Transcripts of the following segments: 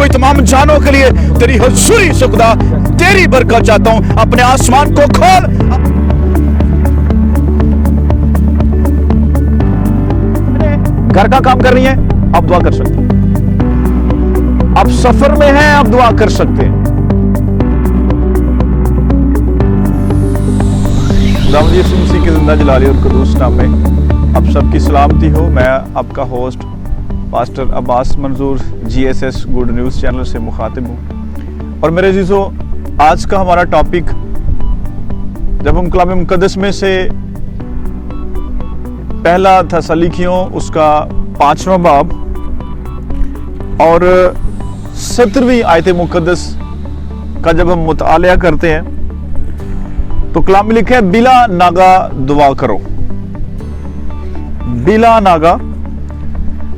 मेरी तमाम जानों के लिए तेरी हुजूरी से खुदा तेरी बरकत चाहता हूं। अपने आसमान को खोल। घर का काम कर रही है, आप दुआ कर सकते हैं। आप सफर में हैं, आप दुआ कर सकते हैं। खुदावंद यीशु मसीह के जिंदा जलाली और कुदूस नाम में आप सबकी सलामती हो। मैं आपका होस्ट पास्टर अब्बास मंजूर GSS गुड न्यूज़ चैनल से मुखातिब हूँ। और मेरे अजीजों, आज का हमारा टॉपिक, जब हम कलाम मुकद्दस में से पहला थेसलुनीकियों उसका 5वां बाब और 17वीं आयत मुकद्दस का जब हम मुतालिया करते हैं तो कलाम में लिखा है, बिला नागा दुआ करो, बिला नागा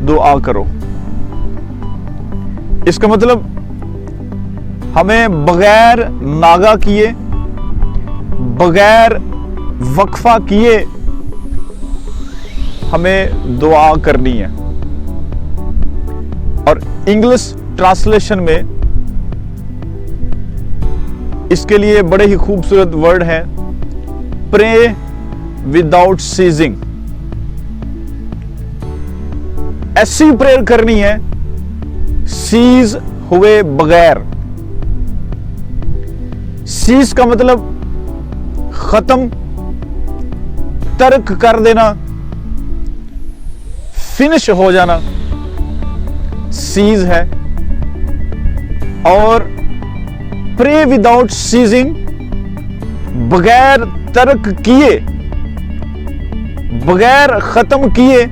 दुआ करो। इसका मतलब हमें बगैर नागा किए, बगैर वक्फा किए हमें दुआ करनी है। और इंग्लिश ट्रांसलेशन में इसके लिए बड़े ही खूबसूरत वर्ड है, प्रे विदाउट सीजिंग। ऐसी प्रेयर करनी है सीज हुए बगैर। सीज का मतलब खत्म, तर्क कर देना, फिनिश हो जाना सीज है। और प्रे विदाउट सीजिंग, बगैर तर्क किए, बगैर खत्म किए,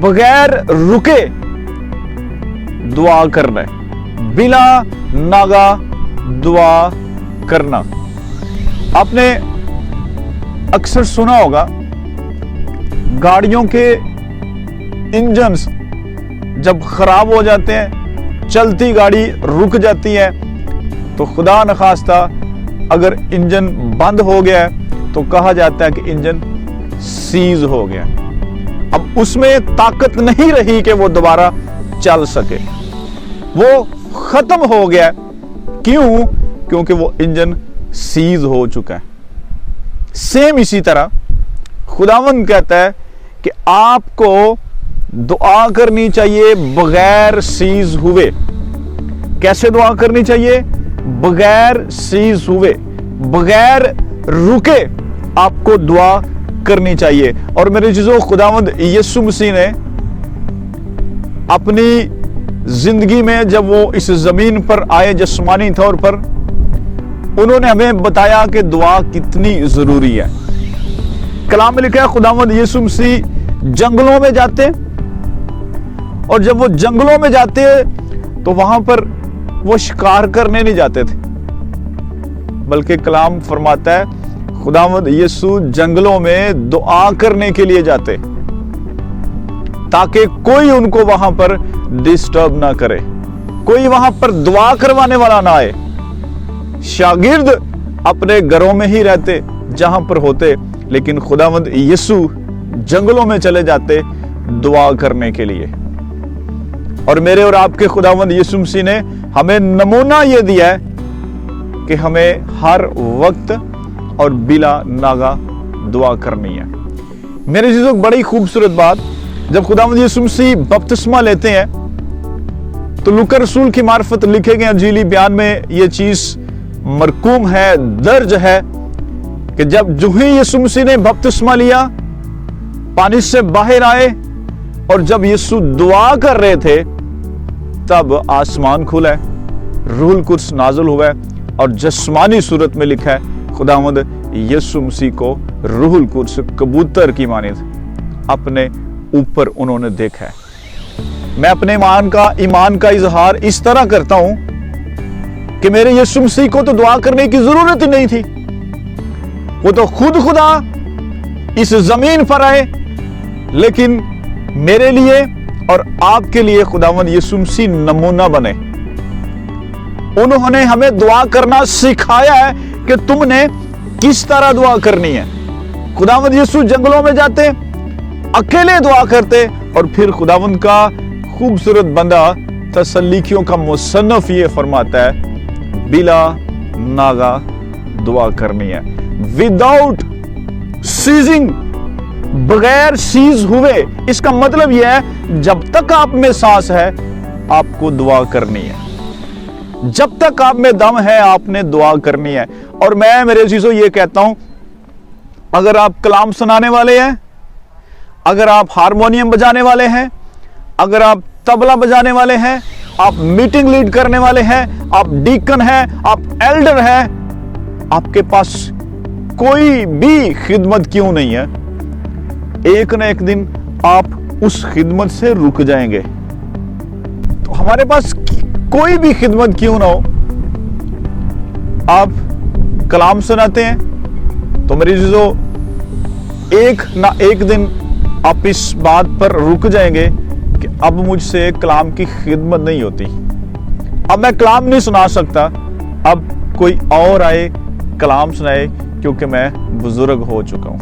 बगैर रुके दुआ करना है, बिला नागा दुआ करना। आपने अक्सर सुना होगा गाड़ियों के इंजन्स जब खराब हो जाते हैं, चलती गाड़ी रुक जाती है, तो खुदा न खास्ता अगर इंजन बंद हो गया है तो कहा जाता है कि इंजन सीज हो गया। अब उसमें ताकत नहीं रही कि वो दोबारा चल सके, वो खत्म हो गया। क्यों? क्योंकि वो इंजन सीज हो चुका है। सेम इसी तरह खुदावंद कहता है कि आपको दुआ करनी चाहिए बगैर सीज हुए। कैसे दुआ करनी चाहिए? बगैर सीज हुए, बगैर रुके आपको दुआ करनी चाहिए। और मेरे चीजों, खुदावंद यीशु मसीह ने अपनी जिंदगी में जब वो इस जमीन पर आए जिस्मानी तौर पर, उन्होंने हमें बताया कि दुआ कितनी जरूरी है। कलाम में लिखा है, खुदावंद यीशु मसीह जंगलों में जाते, और जब वो जंगलों में जाते तो वहां पर वो शिकार करने नहीं जाते थे, बल्कि कलाम फरमाता है खुदावंद यीशु जंगलों में दुआ करने के लिए जाते, ताकि कोई उनको वहां पर डिस्टर्ब ना करे, कोई वहां पर दुआ करवाने वाला ना आए। शागिर्द अपने घरों में ही रहते जहां पर होते, लेकिन खुदावंद यीशु जंगलों में चले जाते दुआ करने के लिए। और मेरे और आपके खुदावंद यीशु मसीह ने हमें नमूना यह दिया है कि हमें हर वक्त और बिला नागा दुआ करनी है। मेरे चीजों, बड़ी खूबसूरत बात, जब खुदावंद यीशु मसीह बपतिस्मा लेते हैं तो लूका रसूल की मार्फत लिखे गए अंजीली बयान में यह चीज मरकूम है, दर्ज है कि जब जो ही यीशु मसीह ने बपतिस्मा लिया, पानी से बाहर आए, और जब यीशु दुआ कर रहे थे तब आसमान खुला है, रूहुल कुद्स नाज़िल हुआ है, और जिस्मानी सूरत में लिखा है खुदावंद यीशु मसीह को रूहुल कुद्स कबूतर की मानिंद अपने ऊपर उन्होंने देखा है। मैं अपने ईमान का इजहार इस तरह करता हूं कि मेरे यीशु मसीह को तो दुआ करने की जरूरत ही नहीं थी, वो तो खुदा इस जमीन पर आए, लेकिन मेरे लिए और आपके लिए खुदावंद यीशु मसीह नमूना बने। उन्होंने हमें दुआ करना सिखाया है कि तुमने किस तरह दुआ करनी है। खुदावंद यीशु जंगलों में जाते, अकेले दुआ करते, और फिर खुदावंद का खूबसूरत बंदा तसल्लीकियों का मुसन्नफ ये फरमाता है बिला नागा दुआ करनी है, विदाउट सीजिंग, बगैर सीज हुए। इसका मतलब यह है जब तक आप में सांस है आपको दुआ करनी है, जब तक आप में दम है आपने दुआ करनी है। और मैं मेरे चीजों ये कहता हूं, अगर आप कलाम सुनाने वाले हैं, अगर आप हारमोनियम बजाने वाले हैं, अगर आप तबला बजाने वाले हैं, आप मीटिंग लीड करने वाले हैं, आप डीकन हैं, आप एल्डर हैं, आपके पास कोई भी खिदमत क्यों नहीं है, एक न एक दिन आप उस खिदमत से रुक जाएंगे। तो हमारे पास कोई भी खिदमत क्यों ना हो, आप कलाम सुनाते हैं तो मेरी चीजों एक ना एक दिन आप इस बात पर रुक जाएंगे कि अब मुझसे कलाम की खिदमत नहीं होती, अब मैं कलाम नहीं सुना सकता, अब कोई और आए कलाम सुनाए क्योंकि मैं बुजुर्ग हो चुका हूं।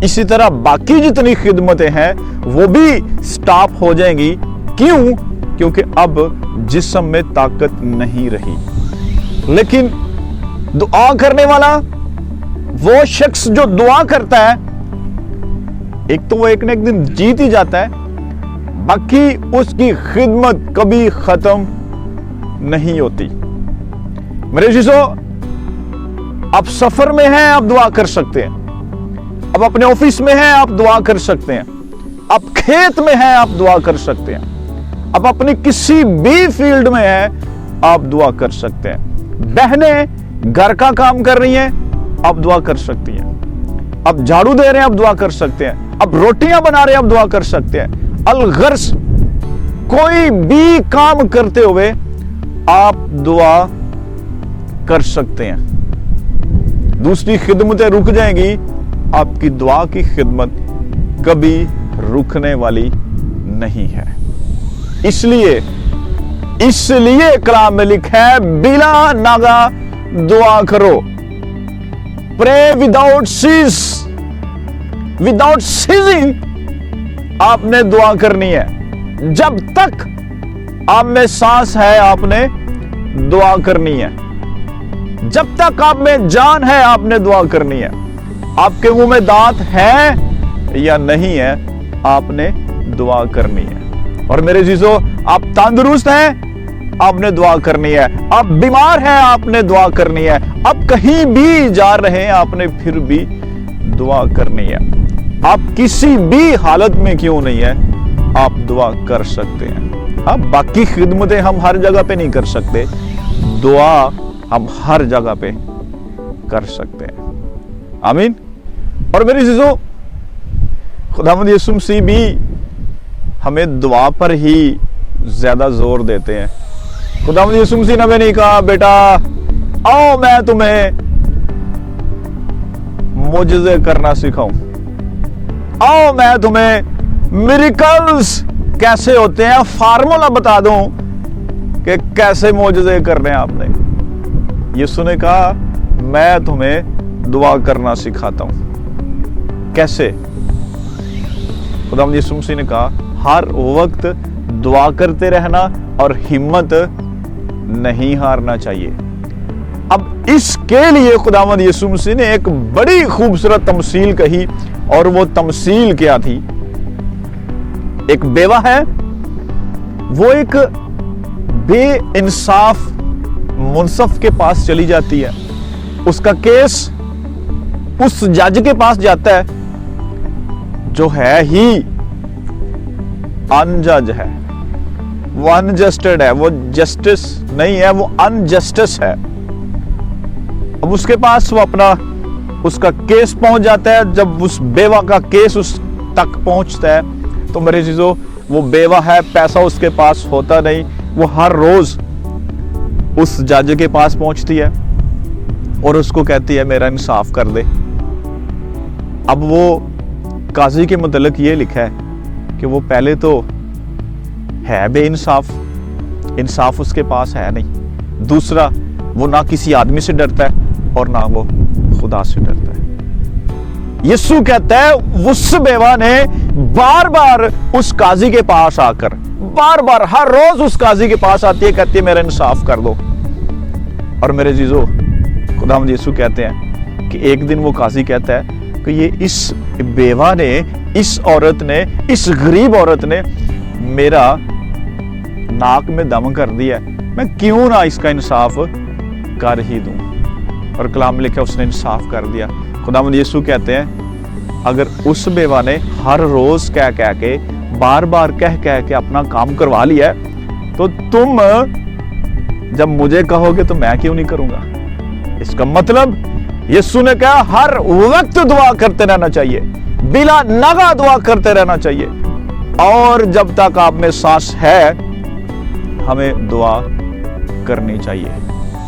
इसी तरह बाकी जितनी खिदमतें हैं वो भी स्टॉप हो जाएंगी। क्यों? क्योंकि अब जिस्म में ताकत नहीं रही। लेकिन दुआ करने वाला वो शख्स जो दुआ करता है, एक तो वो एक न एक दिन जीत ही जाता है, बाकी उसकी खिदमत कभी खत्म नहीं होती। मेरे चीजों, आप सफर में हैं आप दुआ कर सकते हैं, अब अपने ऑफिस में हैं आप दुआ कर सकते हैं, आप खेत में हैं आप दुआ कर सकते हैं, अब अपनी किसी भी फील्ड में हैं आप दुआ कर सकते हैं। बहनें घर का काम कर रही हैं आप दुआ कर सकती हैं, अब झाड़ू दे रहे हैं आप दुआ कर सकते हैं, अब रोटियां बना रहे हैं आप दुआ कर सकते हैं। अलगर्ज कोई भी काम करते हुए आप दुआ कर सकते हैं। दूसरी खिदमतें रुक जाएंगी, आपकी दुआ की खिदमत कभी रुकने वाली नहीं है। इसलिए कलाम में लिखा है बिला नागा दुआ करो, pray without cease, without ceasing आपने दुआ करनी है। जब तक आप में सांस है आपने दुआ करनी है, जब तक आप में जान है आपने दुआ करनी है। आपके मुंह में दांत है या नहीं है आपने दुआ करनी है। और मेरे जीजों, आप तंदुरुस्त हैं आपने दुआ करनी है, आप बीमार हैं आपने दुआ करनी है, आप कहीं भी जा रहे हैं आपने फिर भी दुआ करनी है। आप किसी भी हालत में क्यों नहीं है आप दुआ कर सकते हैं। हाँ, बाकी खिदमतें हम हर जगह पे नहीं कर सकते, दुआ हम हर जगह पे कर सकते हैं। आमीन। और मेरी चीजों, खुदावंद यीशु मसीह भी हमें दुआ पर ही ज्यादा जोर देते हैं। खुदावंद यीशु मसीह ने हमें नहीं कहा बेटा आओ मैं तुम्हें मोजज़े करना सिखाऊं, आओ मैं तुम्हें मिरेकल्स कैसे होते हैं फार्मूला बता दूं कि कैसे मोजज़े करने हैं आपने। यीशु ने कहा मैं तुम्हें दुआ करना सिखाता हूं। कैसे? खुदावंद यीशु मसीह ने कहा हर वक्त दुआ करते रहना और हिम्मत नहीं हारना चाहिए। अब इसके लिए खुदावंद यीशु मसीह ने एक बड़ी खूबसूरत तमसील कही, और वो तमसील क्या थी? एक बेवा है, वो एक बेइंसाफ मुंसफ के पास चली जाती है, उसका केस उस जज के पास जाता है जो है ही अनजज है, वो अनजस्टेड है, वो जस्टिस नहीं है, वो अनजस्टिस है। अब उसके पास वो अपना उसका केस पहुंच जाता है। जब उस बेवा का केस उस तक पहुंचता है तो मेरे चीजों, वो बेवा है, पैसा उसके पास होता नहीं, वो हर रोज उस जज के पास पहुंचती है और उसको कहती है मेरा इंसाफ कर दे। अब वो काजी के मुतल्लिक ये लिखा है कि वो पहले तो है बेइंसाफ, इंसाफ उसके पास है नहीं। दूसरा, वो ना किसी आदमी से डरता है और ना वो खुदा से डरता है। यीशु कहता है उस बेवा ने बार बार उस काजी के पास आकर बार बार हर रोज उस काजी के पास आती है, कहती है मेरा इंसाफ कर दो। और मेरे जीजो, खुदावंद यीशु कहते हैं कि एक दिन वो काजी कहता है कि ये इस बेवा ने, इस औरत ने, इस गरीब औरत ने मेरा नाक में दम कर दिया है, मैं क्यों ना इसका इंसाफ कर ही दूं। और कलाम में लिखा उसने इंसाफ कर दिया। खुदावंद यीशु कहते हैं अगर उस बेवा ने हर रोज कह कह के, बार बार कह कह के अपना काम करवा लिया है, तो तुम जब मुझे कहोगे तो मैं क्यों नहीं करूंगा। इसका मतलब यीशु ने कहा हर वक्त दुआ करते रहना चाहिए, बिला नागा दुआ करते रहना चाहिए, और जब तक आप में सांस है हमें दुआ करनी चाहिए।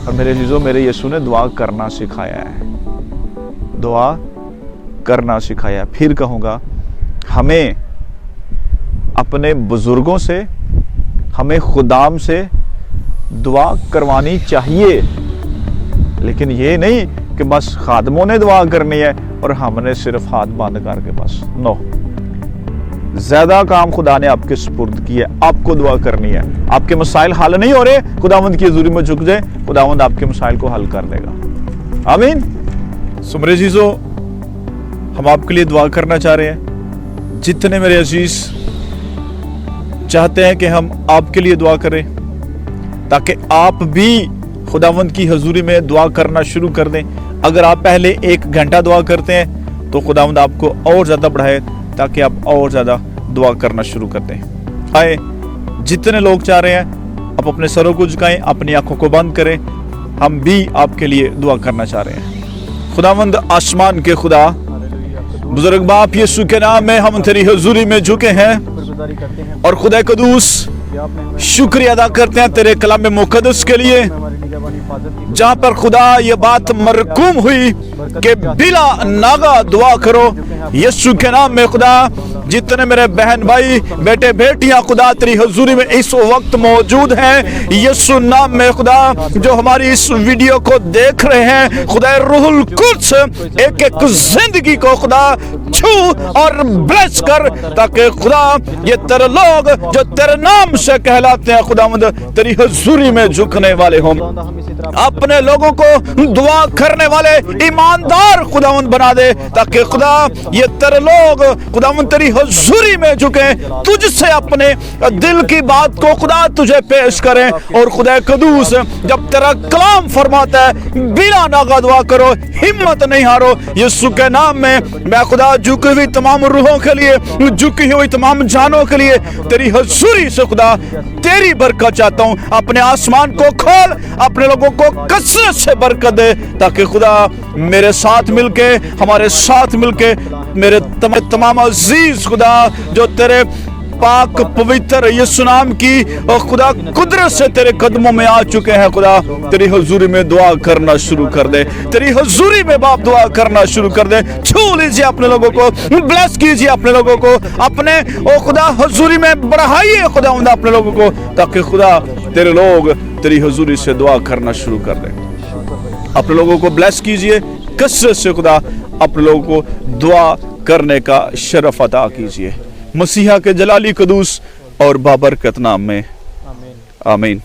और मेरे जीजों, मेरे यीशु ने दुआ करना सिखाया है, दुआ करना सिखाया। फिर कहूंगा, हमें अपने बुजुर्गों से, हमें खुदाम से दुआ करवानी चाहिए, लेकिन ये नहीं कि बस खादमों ने दुआ करनी है और हमने सिर्फ हाथ बंद करके बस। नो, ज्यादा काम खुदा ने आपके सुपुर्द किया, आपको दुआ करनी है। आपके मसाइल हल नहीं हो रहे, खुदावंद की हजूरी में झुक जाए, खुदावंद आपके मसाइल को हल कर देगा। आमीन। सुमरे जीजो, हम आपके लिए दुआ करना चाह रहे हैं। जितने मेरे अजीज चाहते हैं कि हम आपके लिए दुआ करें ताकि आप भी खुदावंद की हजूरी में दुआ करना शुरू कर दें। अगर आप पहले 1 घंटा दुआ करते हैं तो खुदावंद आपको और ज्यादा बढ़ाए ताकि आप और ज्यादा दुआ करना शुरू कर दें। आए, जितने लोग चाह रहे हैं आप अपने सरों को झुकाएं, अपनी आंखों को बंद करें, हम भी आपके लिए दुआ करना चाह रहे हैं। खुदावंद आसमान के खुदा, बुजुर्ग बाप यीशु के नाम में हम तेरी हजूरी में झुके हैं और खुदा कदूस शुक्रिया अदा करते हैं तेरे कलाम मुकद्दस के लिए, जहां पर खुदा ये बात मरकूम हुई कि बिला नागा दुआ करो। यीशु के नाम में खुदा, जितने मेरे बहन भाई, बेटे बेटियां खुदा तेरी हजूरी में इस वक्त मौजूद हैं, यीशु नाम में खुदा जो हमारी इस वीडियो को देख रहे हैं, खुदा रूहुल कुद्स एक एक जिंदगी को खुदा छू और ब्लेस कर, ताकि खुदा ये तेरे लोग जो तेरे नाम से कहलाते हैं खुदावंद तेरी हजूरी में झुकने वाले हों, अपने लोगों को दुआ करने वाले ईमानदार खुदावंद बना दे, ताकि खुदा ये तेरे लोग खुदावंद तेरी हजूरी में झुके, तुझसे अपने दिल की बात को खुदा तुझे पेश करें। और खुदा कदूस, जब तेरा कलाम फरमाता है बिना नागा दुआ करो, हिम्मत नहीं हारो। यीशु के नाम में मैं खुदा झुकी हुई तमाम रूहों के लिए, झुकी हुई तमाम जानों के लिए तेरी हजूरी से खुदा तेरी बरकत चाहता हूं। अपने आसमान को खोल, अपने लोगों को कसरत से बरकत दे, ताकि खुदा मेरे साथ मिलके, हमारे साथ मिलके मेरे तमाम अजीज खुदा जो तेरे पाक पवित्र यीशु नाम की और खुदा कुदरत से तेरे कदमों में आ चुके हैं, खुदा तेरी हजूरी में दुआ करना शुरू कर दे, तेरी हजूरी में बाप दुआ करना शुरू कर दे। छू लीजिए अपने लोगों को, ब्लेस कीजिए अपने लोगों को, अपने ओ खुदा हजूरी में बढ़ाइए खुदा अपने लोगों को, ताकि खुदा तेरे लोग तेरी हजूरी से दुआ करना शुरू कर दे। अपने लोगों को ब्लेस कीजिए कसरत से, खुदा अपने लोगों को दुआ करने का शरफ अता कीजिए, मसीहा के जलाली कदूस और बाबरकत नाम में, आमीन।